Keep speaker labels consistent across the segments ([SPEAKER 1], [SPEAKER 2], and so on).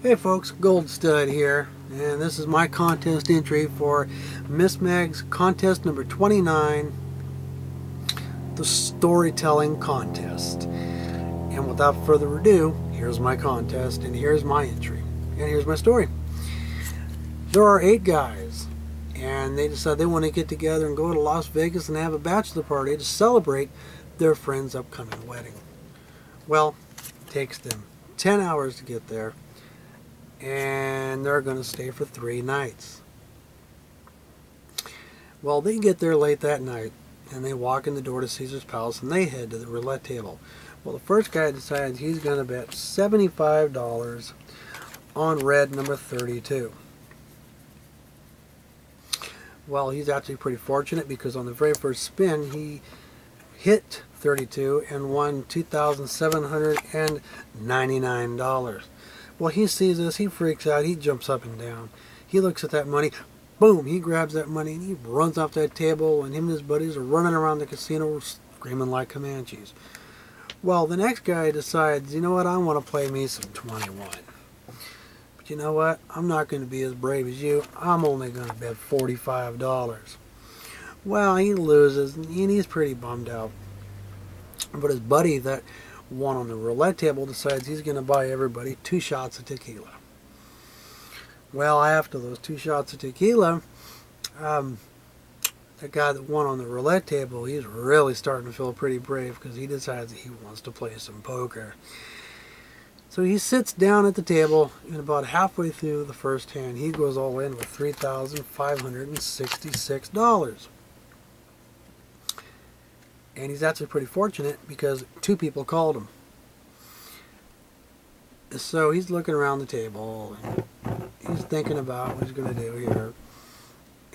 [SPEAKER 1] Hey folks, Gold Stud here, and this is my contest entry for Mismags contest number 29, the storytelling contest. And without further ado, here's my contest, and here's my entry, and here's my story. There are 8 guys, and they decide they want to get together and go to Las Vegas and have a bachelor party to celebrate their friend's upcoming wedding. Well, it takes them 10 hours to get there, and they're going to stay for 3 nights. Well, they get there late that night, and they walk in the door to Caesar's Palace, and they head to the roulette table. Well, the first guy decides he's going to bet $75 on red number 32. Well, he's actually pretty fortunate because on the very first spin, he hit 32 and won $2,799. Well, he sees this, he freaks out, he jumps up and down. He looks at that money, boom, he grabs that money and he runs off that table, and him and his buddies are running around the casino screaming like Comanches. Well, the next guy decides, you know what, I want to play me some 21. But you know what, I'm not going to be as brave as you. I'm only going to bet $45. Well, he loses, and he's pretty bummed out. But his buddy that won on the roulette table decides he's going to buy everybody 2 shots of tequila. Well, after those 2 shots of tequila, the guy that won on the roulette table, he's really starting to feel pretty brave because he decides that he wants to play some poker. So he sits down at the table, and about halfway through the first hand, he goes all in with $3,566. And he's actually pretty fortunate because 2 people called him. So he's looking around the table and he's thinking about what he's going to do here.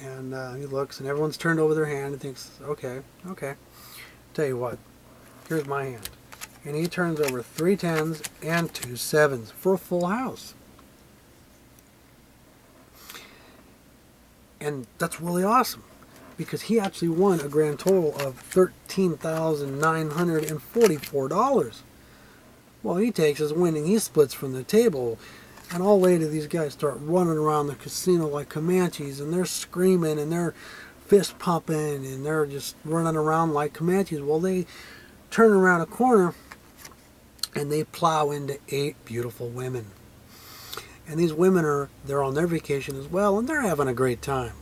[SPEAKER 1] And he looks, and everyone's turned over their hand and thinks, okay. Tell you what, here's my hand. And he turns over 3 10s and 2 7s for a full house. And that's really awesome, because he actually won a grand total of $13,944. Well, he takes his winning, he splits from the table, and all later these guys start running around the casino like Comanches, and they're screaming, and they're fist pumping, and they're just running around like Comanches. Well, they turn around a corner, and they plow into 8 beautiful women. And these women they're on their vacation as well, and they're having a great time.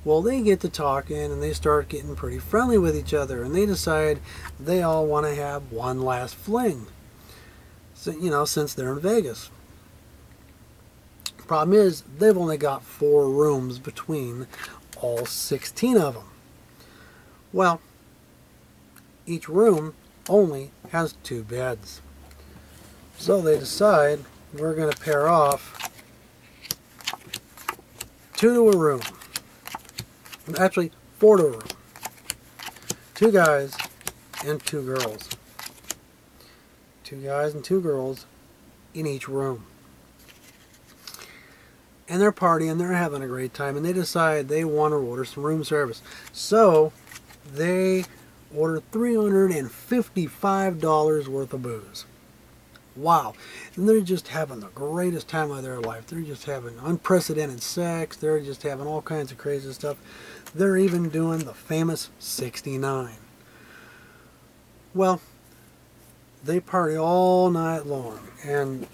[SPEAKER 1] Well, they get to talking, and they start getting pretty friendly with each other, and they decide they all want to have one last fling. So, you know, since they're in Vegas. Problem is, they've only got 4 rooms between all 16 of them. Well, each room only has 2 beds. So they decide, we're going to pair off 2 to a room. Actually, 4 to a room. 2 guys and 2 girls. 2 guys and 2 girls in each room. And they're partying, they're having a great time, and they decide they want to order some room service. So they order $355 worth of booze. Wow. And they're just having the greatest time of their life. They're just having unprecedented sex. They're just having all kinds of crazy stuff. They're even doing the famous 69. Well, they party all night long. And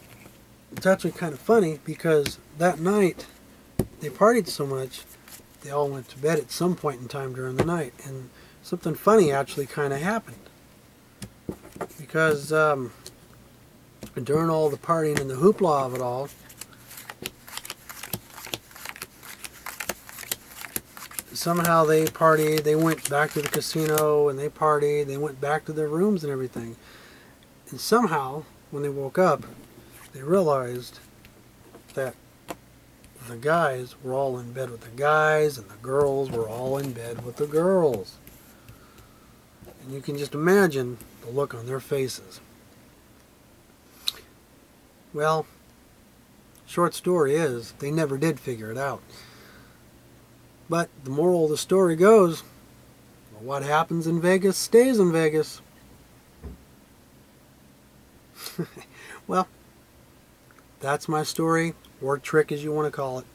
[SPEAKER 1] it's actually kind of funny because that night they partied so much they all went to bed at some point in time during the night. And something funny actually kind of happened. Because during all the partying and the hoopla of it all, somehow they partied, they went back to the casino and they partied, they went back to their rooms and everything. And somehow, when they woke up, they realized that the guys were all in bed with the guys and the girls were all in bed with the girls. And you can just imagine the look on their faces. Well, short story is, they never did figure it out. But the moral of the story goes, well, what happens in Vegas stays in Vegas. Well, That's my story, or trick as you want to call it.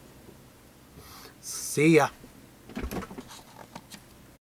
[SPEAKER 1] See ya.